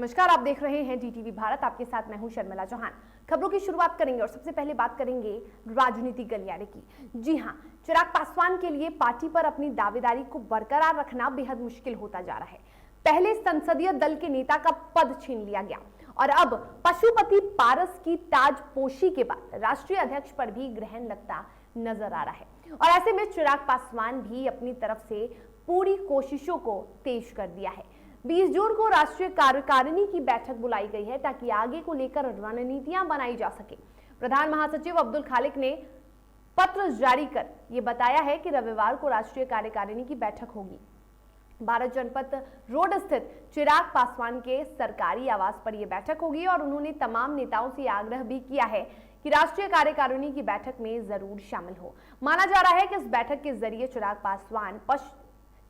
नमस्कार, आप देख रहे हैं डीटीवी भारत। आपके साथ मैं हूं शर्मिला चौहान। खबरों की शुरुआत करेंगे और सबसे पहले बात करेंगे राजनीतिक गलियारे की। जी हां, चिराग पासवान के लिए पार्टी पर अपनी दावेदारी को बरकरार रखना बेहद मुश्किल होता जा रहा है। पहले संसदीय दल के नेता का पद छीन लिया गया और अब पशुपति पारस की ताजपोशी के बाद राष्ट्रीय अध्यक्ष पर भी ग्रहण लगता नजर आ रहा है। और ऐसे में चिराग पासवान भी अपनी तरफ से पूरी कोशिशों को तेज कर दिया है। 20 जून को राष्ट्रीय कार्यकारिणी की बैठक बुलाई गई है ताकि आगे को लेकर रणनीतियां बनाई जा सके। प्रधान महासचिव अब्दुल खालिक ने पत्र जारी कर यह बताया है कि रविवार को राष्ट्रीय कार्यकारिणी की बैठक होगी। भारत जनपथ रोड स्थित चिराग पासवान के सरकारी आवास पर यह बैठक होगी और उन्होंने तमाम नेताओं से आग्रह भी किया है कि राष्ट्रीय कार्यकारिणी की बैठक में जरूर शामिल हो। माना जा रहा है कि इस बैठक के जरिए चिराग पासवान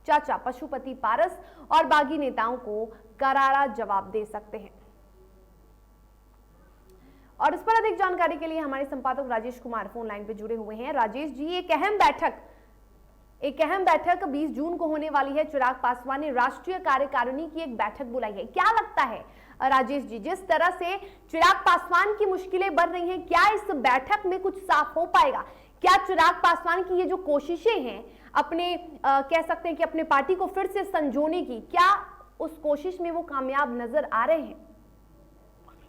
चाचा पशुपति पारस और बागी नेताओं को करारा जवाब दे सकते हैं। और इस पर अधिक जानकारी के लिए हमारे संपादक राजेश कुमार फोन लाइन पे जुड़े हुए हैं। राजेश जी, एक अहम बैठक 20 जून को होने वाली है। चिराग पासवान ने राष्ट्रीय कार्यकारिणी की एक बैठक बुलाई है। क्या लगता है राजेश जी, जिस तरह से चिराग पासवान की मुश्किलें बढ़ रही हैं, क्या इस बैठक में कुछ साफ हो पाएगा? क्या चिराग पासवान की ये जो कोशिशें हैं अपने कह सकते हैं कि अपने पार्टी को फिर से संजोने की, क्या उस कोशिश में वो कामयाब नजर आ रहे हैं?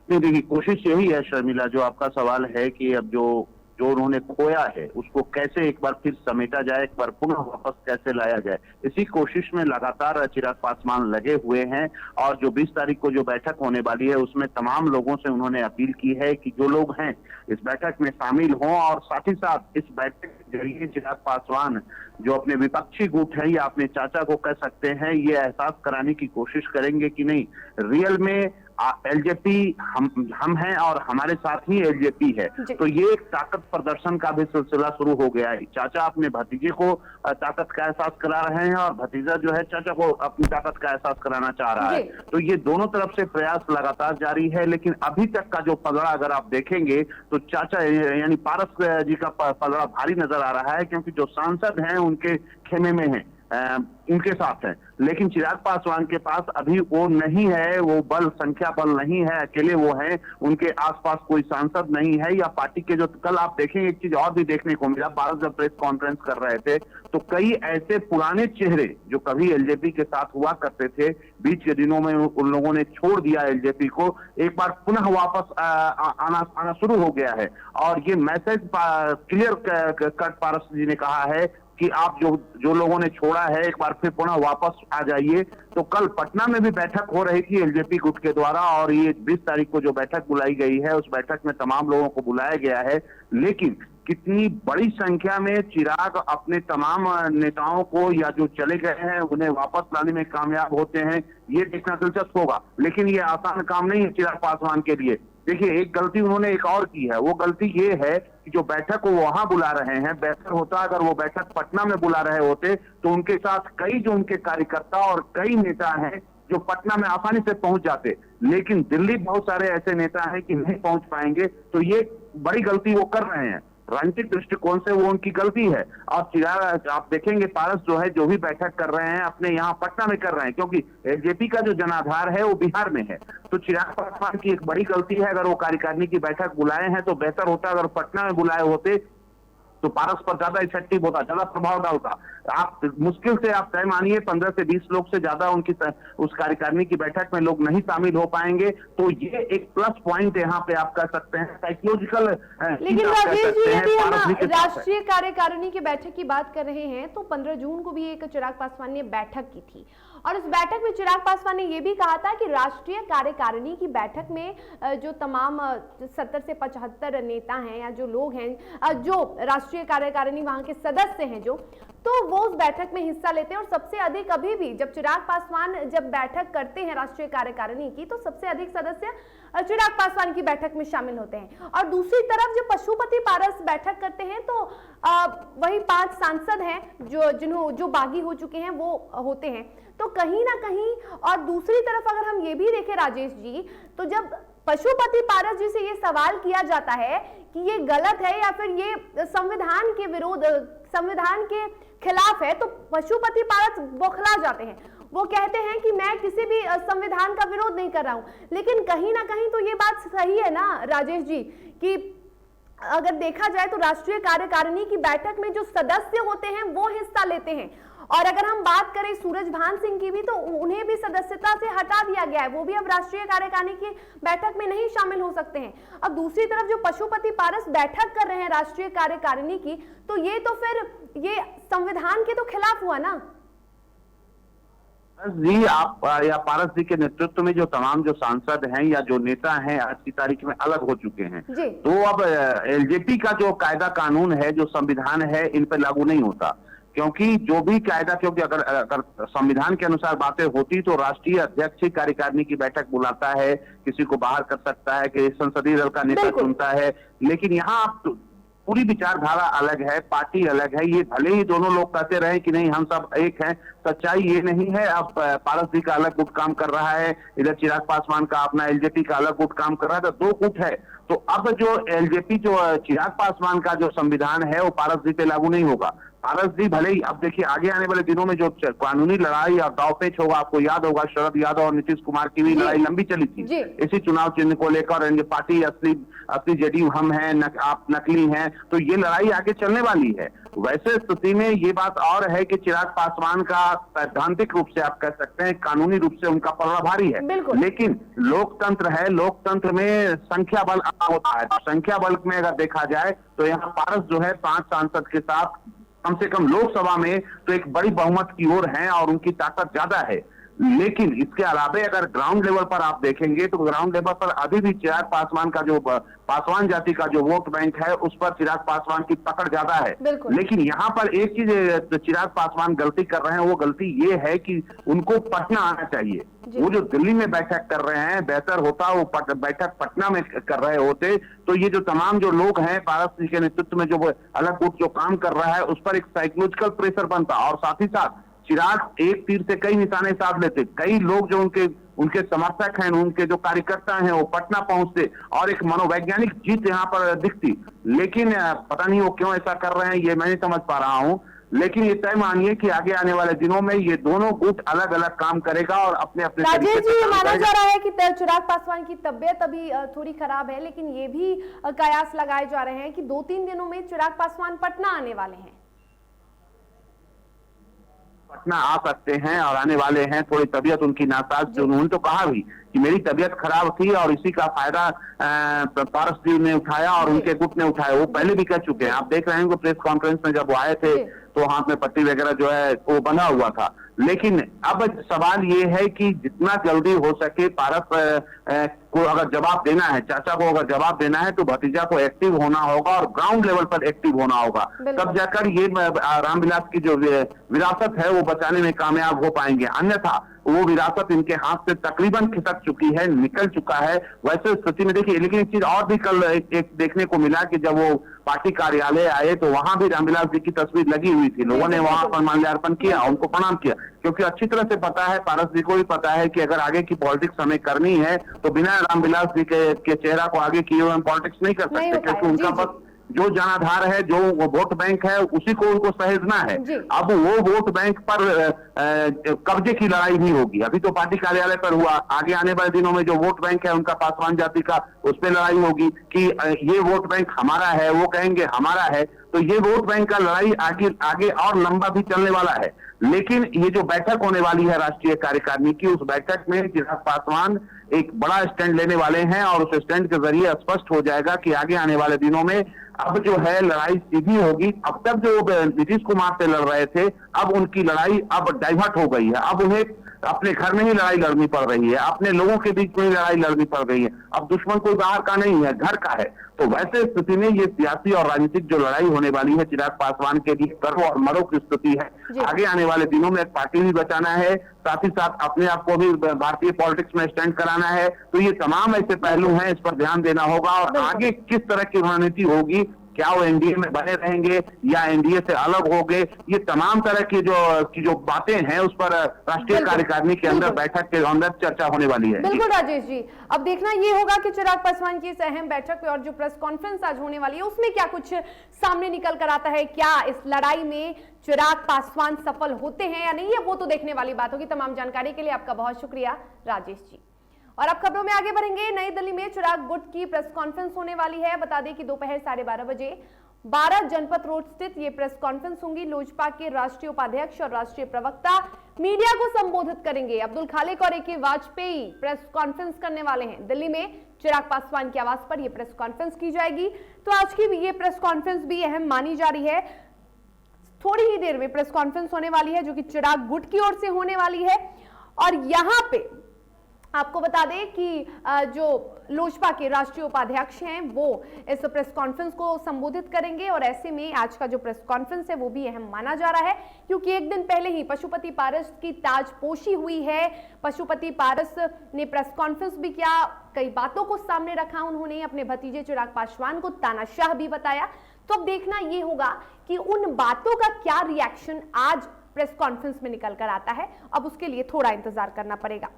नहीं, देखिए, कोशिश यही है शर्मिला, जो आपका सवाल है कि अब जो उन्होंने खोया है उसको कैसे एक बार फिर समेटा जाए, एक बार पुनः वापस कैसे लाया जाए, इसी कोशिश में लगातार चिराग पासवान लगे हुए हैं। और जो 20 तारीख को जो बैठक होने वाली है उसमें तमाम लोगों से उन्होंने अपील की है कि जो लोग हैं इस बैठक में शामिल हों और साथ ही साथ इस बैठक के जरिए चिराग पासवान जो अपने विपक्षी गुट है या अपने चाचा को कह सकते हैं, ये एहसास कराने की कोशिश करेंगे कि नहीं, रियल में एलजेपी हम हैं और हमारे साथ ही एलजेपी है। तो ये एक ताकत प्रदर्शन का भी सिलसिला शुरू हो गया है। चाचा अपने भतीजे को ताकत का एहसास करा रहे हैं और भतीजा जो है चाचा को अपनी ताकत का एहसास कराना चाह रहा है। तो ये दोनों तरफ से प्रयास लगातार जारी है। लेकिन अभी तक का जो पलड़ा अगर आप देखेंगे तो चाचा यानी पारस जी का पलड़ा भारी नजर आ रहा है, क्योंकि जो सांसद हैं उनके खेमे में हैं, उनके साथ है। लेकिन चिराग पासवान के पास अभी वो नहीं है, वो बल, संख्या बल नहीं है, अकेले वो हैं, उनके आसपास कोई सांसद नहीं है या पार्टी के जो कल आप देखेंगे एक चीज और भी देखने को मिला, पारस जब प्रेस कॉन्फ्रेंस कर रहे थे तो कई ऐसे पुराने चेहरे जो कभी एलजेपी के साथ हुआ करते थे, बीच के दिनों में उन लोगों ने छोड़ दिया एलजेपी को, एक बार पुनः वापस आना शुरू हो गया है। और ये मैसेज क्लियर कट पारस जी ने कहा है कि आप जो लोगों ने छोड़ा है एक बार फिर पुनः वापस आ जाइए। तो कल पटना में भी बैठक हो रही थी एलजेपी गुट के द्वारा और ये 20 तारीख को जो बैठक बुलाई गई है उस बैठक में तमाम लोगों को बुलाया गया है। लेकिन कितनी बड़ी संख्या में चिराग अपने तमाम नेताओं को या जो चले गए हैं उन्हें वापस लाने में कामयाब होते हैं, ये देखना दिलचस्प होगा। लेकिन ये आसान काम नहीं है चिराग पासवान के लिए। देखिए, एक गलती उन्होंने एक और की है, वो गलती ये है कि जो बैठक को वहां बुला रहे हैं, बेहतर होता अगर वो बैठक पटना में बुला रहे होते तो उनके साथ कई जो उनके कार्यकर्ता और कई नेता हैं जो पटना में आसानी से पहुंच जाते। लेकिन दिल्ली बहुत सारे ऐसे नेता हैं कि नहीं पहुंच पाएंगे, तो ये बड़ी गलती वो कर रहे हैं। राजनीतिक दृष्टिकोण से वो उनकी गलती है। और चिराग आप देखेंगे पारस जो है जो भी बैठक कर रहे हैं अपने यहाँ पटना में कर रहे हैं, क्योंकि एलजेपी का जो जनाधार है वो बिहार में है। तो चिराग पासवान की एक बड़ी गलती है, अगर वो कार्यकारिणी की बैठक बुलाए हैं तो बेहतर होता अगर पटना में बुलाए होते तो पारस पर ज्यादा इफेक्टिव होता, ज्यादा प्रभाव डालता। आप मुश्किल से आप तय मानिए 15 से 20 लोग से ज्यादा उनकी उस कार्यकारिणी की बैठक में लोग नहीं शामिल हो पाएंगे। तो ये एक प्लस पॉइंट यहाँ पे आप कह सकते हैं, साइकोलॉजिकल। लेकिन राजेश जी, यदि हम राष्ट्रीय कार्यकारिणी की बैठक की बात कर रहे हैं तो 15 जून को भी एक चिराग पासवान ने बैठक की थी और इस बैठक में चिराग पासवान ने यह भी कहा था कि राष्ट्रीय कार्यकारिणी की बैठक में जो तमाम 70 से 75 नेता हैं या जो लोग हैं, जो राष्ट्रीय कार्यकारिणी वहां के सदस्य हैं जो, तो वो उस बैठक में हिस्सा लेते हैं। और सबसे अधिक अभी भी जब चिराग पासवान जब बैठक करते हैं राष्ट्रीय कार्यकारिणी की तो सबसे अधिक सदस्य चिराग पासवान की बैठक में शामिल होते हैं। और दूसरी तरफ जब पशुपति पारस बैठक करते हैं तो वही 5 सांसद हैं जो बागी हो चुके हैं वो होते हैं। तो कहीं ना कहीं, और दूसरी तरफ अगर हम ये भी देखें राजेश जी, तो जब पशुपति पारस जी से ये सवाल किया जाता है कि ये गलत है या फिर ये संविधान के विरोध, संविधान के खिलाफ है, तो पशुपति पारस बौखला जाते हैं। वो कहते हैं कि मैं किसी भी संविधान का विरोध नहीं कर रहा हूं, लेकिन कहीं ना कहीं तो ये बात सही है ना राजेश जी कि अगर देखा जाए तो राष्ट्रीय कार्यकारिणी की बैठक में जो सदस्य होते हैं वो हिस्सा लेते हैं, और अगर हम बात करें सूरजभान सिंह की भी तो उन्हें भी सदस्यता से हटा दिया गया है, वो भी अब राष्ट्रीय कार्यकारिणी की बैठक में नहीं शामिल हो सकते हैं। अब दूसरी तरफ जो पशुपति पारस बैठक कर रहे हैं राष्ट्रीय कार्यकारिणी की, तो ये तो फिर ये संविधान के तो खिलाफ हुआ ना जी। आप या पारस जी के नेतृत्व में जो तमाम जो सांसद हैं या जो नेता हैं आज की तारीख में अलग हो चुके हैं, तो अब एलजेपी का जो कायदा कानून है, जो संविधान है, इन पर लागू नहीं होता, क्योंकि जो भी कायदा, क्योंकि अगर संविधान के अनुसार बातें होती तो राष्ट्रीय अध्यक्ष ही कार्यकारिणी की बैठक बुलाता है, किसी को बाहर कर सकता है, कि संसदीय दल का नेता चुनता है। लेकिन यहाँ आप पूरी विचारधारा अलग है, पार्टी अलग है। ये भले ही दोनों लोग कहते रहे कि नहीं हम सब एक हैं, सच्चाई ये नहीं है। अब पारस जी का अलग गुट काम कर रहा है, इधर चिराग पासवान का अपना एलजेपी का अलग गुट काम कर रहा है, तो दो गुट है। तो अब जो एलजेपी जो चिराग पासवान का जो संविधान है वो पारस जी पे लागू नहीं होगा। पारस जी भले ही, अब देखिए आगे आने वाले दिनों में जो कानूनी लड़ाई और दावपेच होगा, आपको याद होगा शरद यादव और नीतीश कुमार की भी लड़ाई लंबी चली थी इसी चुनाव चिन्ह को लेकर। पार्टी असली जेडीयू हम हैं, आप नकली हैं, तो ये लड़ाई आगे चलने वाली है। वैसे स्थिति में ये बात और है कि चिराग पासवान का सैद्धांतिक रूप से आप कह सकते हैं, कानूनी रूप से उनका पलड़ा भारी है, लेकिन लोकतंत्र है, लोकतंत्र में संख्या बल होता है। तो संख्या बल में अगर देखा जाए तो यहाँ पारस जो है 5 सांसद के साथ कम से कम लोकसभा में तो एक बड़ी बहुमत की ओर है और उनकी ताकत ज्यादा है। लेकिन इसके अलावा अगर ग्राउंड लेवल पर आप देखेंगे तो ग्राउंड लेवल पर अभी भी चिराग पासवान का जो पासवान जाति का जो वोट बैंक है उस पर चिराग पासवान की पकड़ ज्यादा है। लेकिन यहाँ पर एक चीज चिराग पासवान गलती कर रहे हैं, वो गलती ये है कि उनको पटना आना चाहिए। वो जो दिल्ली में बैठक कर रहे हैं, बेहतर होता वो बैठक पटना में कर रहे होते, तो ये जो तमाम जो लोग हैं पारस जी के नेतृत्व में जो अलग गुट जो काम कर रहा है उस पर एक साइकोलॉजिकल प्रेशर बनता, और साथ ही साथ चिराग एक तीर से कई निशाने साध लेते। कई लोग जो उनके समर्थक हैं, उनके जो कार्यकर्ता हैं, वो पटना पहुंचते और एक मनोवैज्ञानिक जीत यहाँ पर दिखती। लेकिन पता नहीं वो क्यों ऐसा कर रहे हैं, ये मैं नहीं समझ पा रहा हूँ। लेकिन ये तय मानिए कि आगे आने वाले दिनों में ये दोनों गुट अलग अलग काम करेगा और अपने अपने राजेश जी, ये माना जा रहा है कि चिराग पासवान की तबियत अभी थोड़ी खराब है, लेकिन ये भी कयास लगाए जा रहे हैं कि 2-3 दिनों में चिराग पासवान पटना आने वाले हैं। पटना आ सकते हैं और आने वाले हैं। थोड़ी तबीयत उनकी नासाज थी, उन्होंने तो कहा भी कि मेरी तबीयत खराब थी और इसी का फायदा पारस जी ने उठाया और उनके गुट ने उठाया। वो पहले भी कह चुके हैं, आप देख रहे हैं कि प्रेस कॉन्फ्रेंस में जब वो आए थे तो हाथ में पट्टी वगैरह जो है वो बंधा हुआ था। लेकिन अब सवाल ये है कि जितना जल्दी हो सके पारस को अगर जवाब देना है, चाचा को अगर जवाब देना है तो भतीजा को एक्टिव होना होगा और ग्राउंड लेवल पर एक्टिव होना होगा, तब जाकर ये रामविलास की जो विरासत है वो बचाने में कामयाब हो पाएंगे। अन्यथा वो विरासत इनके हाथ से तकरीबन खिसक चुकी है, निकल चुका है। वैसे स्थिति में देखिए, लेकिन एक चीज और भी कल एक देखने को मिला कि जब वो पार्टी कार्यालय आए तो वहां भी रामविलास जी की तस्वीर लगी हुई थी। लोगों ने वहां पर माल्यार्पण किया, उनको प्रणाम किया, क्योंकि अच्छी तरह से पता है, पारस जी को भी पता है कि अगर आगे की पॉलिटिक्स हमें करनी है तो बिना रामविलास जी के चेहरा को आगे किए हुए हम पॉलिटिक्स नहीं कर सकते, क्योंकि उनका बस जो जनाधार है, जो वोट बैंक है, उसी को उनको सहेजना है। अब वो वोट बैंक पर कब्जे की लड़ाई नहीं होगी। अभी तो पार्टी कार्यालय पर हुआ, आगे आने वाले दिनों में जो वोट बैंक है उनका पासवान जाति का, उस पर लड़ाई होगी कि ये वोट बैंक हमारा है, वो कहेंगे हमारा है। तो ये वोट बैंक का लड़ाई आगे और लंबा भी चलने वाला है। लेकिन ये जो बैठक होने वाली है राष्ट्रीय कार्यकारिणी की, उस बैठक में चिराग पासवान एक बड़ा स्टैंड लेने वाले हैं और उस स्टैंड के जरिए स्पष्ट हो जाएगा कि आगे आने वाले दिनों में अब जो है लड़ाई सीधी होगी। अब तक जो नीतीश कुमार से लड़ रहे थे, अब उनकी लड़ाई अब डाइवर्ट हो गई है। अब उन्हें अपने घर में ही लड़ाई लड़नी पड़ रही है, अपने लोगों के बीच में ही लड़ाई लड़नी पड़ रही है। अब दुश्मन कोई बाहर का नहीं है, घर का है। तो वैसे स्थिति में ये सियासी और राजनीतिक जो लड़ाई होने वाली है चिराग पासवान के लिए करो और मरो की स्थिति है। आगे आने वाले दिनों में एक पार्टी भी बचाना है, साथ ही साथ अपने आप को भी भारतीय पॉलिटिक्स में स्टैंड कराना है। तो ये तमाम ऐसे पहलू हैं, इस पर ध्यान देना होगा और आगे किस तरह की रणनीति होगी क्या वो एनडीए में बने रहेंगे या एनडीए से अलग हो गए, ये तमाम तरह की जो बातें हैं उस पर राष्ट्रीय बिल्कुल, कार्यकारिणी के अंदर, बिल्कुल। बैठक के अंदर चर्चा होने वाली है। बिल्कुल राजेश जी, अब देखना ये होगा कि चिराग पासवान की इस अहम बैठक पे और जो प्रेस कॉन्फ्रेंस आज होने वाली है उसमें क्या कुछ सामने निकल कर आता है, क्या इस लड़ाई में चिराग पासवान सफल होते हैं या नहीं, है वो तो देखने वाली बात होगी। तमाम जानकारी के लिए आपका बहुत शुक्रिया राजेश जी। और अब खबरों में आगे बढ़ेंगे। नई दिल्ली में चिराग गुट की प्रेस कॉन्फ्रेंस होने वाली है। बता दें कि दोपहर 12:30 बजे 12 जनपद रोड स्थित ये प्रेस कॉन्फ्रेंस होंगी। लोजपा के राष्ट्रीय उपाध्यक्ष और राष्ट्रीय प्रवक्ता मीडिया को संबोधित करेंगे। अब्दुल खालेक और ए.के. वाजपेयी प्रेस कॉन्फ्रेंस करने वाले हैं। दिल्ली में चिराग पासवान के आवास पर यह प्रेस कॉन्फ्रेंस की जाएगी। तो आज की ये प्रेस कॉन्फ्रेंस भी अहम मानी जा रही है। थोड़ी ही देर में प्रेस कॉन्फ्रेंस होने वाली है जो कि चिराग गुट की ओर से होने वाली है। और यहां पे आपको बता दें कि जो लोजपा के राष्ट्रीय उपाध्यक्ष हैं वो इस प्रेस कॉन्फ्रेंस को संबोधित करेंगे। और ऐसे में आज का जो प्रेस कॉन्फ्रेंस है वो भी अहम माना जा रहा है, क्योंकि एक दिन पहले ही पशुपति पारस की ताजपोशी हुई है। पशुपति पारस ने प्रेस कॉन्फ्रेंस भी किया, कई बातों को सामने रखा। उन्होंने अपने भतीजे चिराग पासवान को तानाशाह भी बताया। तो अब देखना ये होगा कि उन बातों का क्या रिएक्शन आज प्रेस कॉन्फ्रेंस में निकल कर आता है। अब उसके लिए थोड़ा इंतजार करना पड़ेगा।